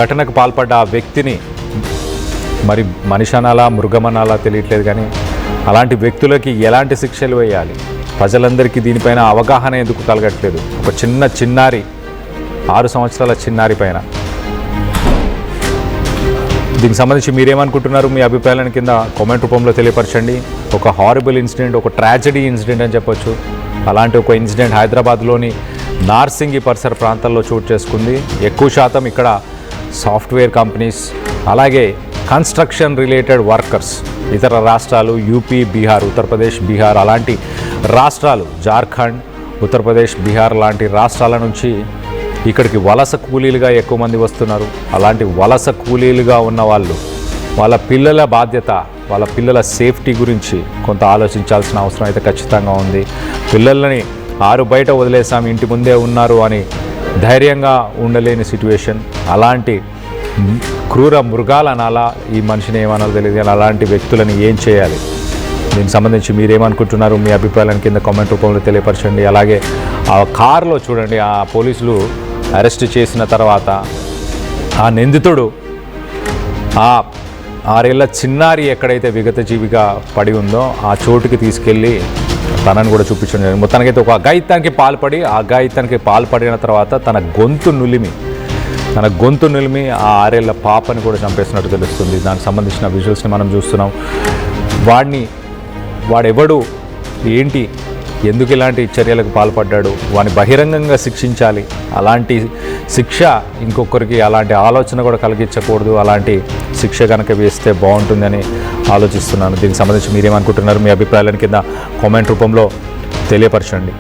ఘటనకు పాల్పడ్డ ఆ వ్యక్తిని మరి మనిషి అనాలా మృగమనాలా తెలియట్లేదు, కానీ అలాంటి వ్యక్తులకి ఎలాంటి శిక్షలు వేయాలి, ప్రజలందరికీ దీనిపైన అవగాహన ఎందుకు కలగట్లేదు? ఒక చిన్నారి 6 సంవత్సరాల చిన్నారి పైన దీనికి సంబంధించి మీరేమనుకుంటున్నారు? మీ అభిప్రాయాలను కింద కామెంట్ రూపంలో తెలియపరచండి. ఒక హారబుల్ ఇన్సిడెంట్, ఒక ట్రాజడీ ఇన్సిడెంట్ అని చెప్పొచ్చు. అలాంటి ఒక ఇన్సిడెంట్ హైదరాబాద్లోని నార్సింగి పరిసర ప్రాంతాల్లో చోటు చేసుకుంది. ఎక్కువ శాతం ఇక్కడ సాఫ్ట్వేర్ కంపెనీస్, అలాగే కన్స్ట్రక్షన్ రిలేటెడ్ వర్కర్స్ ఇతర రాష్ట్రాలు యూపీ, బీహార్, ఉత్తరప్రదేశ్, బీహార్ అలాంటి రాష్ట్రాలు, జార్ఖండ్, ఉత్తరప్రదేశ్, బీహార్ లాంటి రాష్ట్రాల నుంచి ఇక్కడికి వలస కూలీలుగా ఎక్కువ మంది వస్తున్నారు. అలాంటి వలస కూలీలుగా ఉన్న వాళ్ళు వాళ్ళ పిల్లల బాధ్యత, వాళ్ళ పిల్లల సేఫ్టీ గురించి కొంత ఆలోచించాల్సిన అవసరం అయితే ఖచ్చితంగా ఉంది. పిల్లల్ని ఆరు బయట వదిలేసాం, ఇంటి ముందే ఉన్నారు అని ధైర్యంగా ఉండలేని సిట్యువేషన్. అలాంటి క్రూర మృగాలనాలా, ఈ మనిషిని ఏమనాలో తెలియదు, కానీ అలాంటి వ్యక్తులను ఏం చేయాలి? దీనికి సంబంధించి మీరేమనుకుంటున్నారు? మీ అభిప్రాయాలను కింద కామెంట్ రూపంలో తెలియపరచండి. అలాగే ఆ కారులో చూడండి, ఆ పోలీసులు అరెస్ట్ చేసిన తర్వాత ఆ నిందితుడు ఆ 6 ఏళ్ల చిన్నారి ఎక్కడైతే విగతజీవిగా పడి ఉందో ఆ చోటుకి తీసుకెళ్ళి తనను కూడా చూపించడం జరిగింది. మొత్తానికైతే ఒక అఘాయిత్యానికి పాల్పడిన తర్వాత తన గొంతు నులిమి ఆ 6 ఏళ్ల పాపని కూడా చంపేసినట్టు తెలుస్తుంది. దానికి సంబంధించిన విజువల్స్ని మనం చూస్తున్నాం. వాడెవడు, ఏంటి, ఎందుకు ఇలాంటి చర్యలకు పాల్పడ్డాడు, వాడిని బహిరంగంగా శిక్షించాలి. అలాంటి శిక్ష ఇంకొకరికి అలాంటి ఆలోచన కూడా కలిగించకూడదు. అలాంటి శిక్ష కనుక వేస్తే బాగుంటుందని ఆలోచిస్తున్నాను. దీనికి సంబంధించి మీరేమనుకుంటున్నారు? మీ అభిప్రాయాలను కింద కామెంట్ రూపంలో తెలియపరచండి.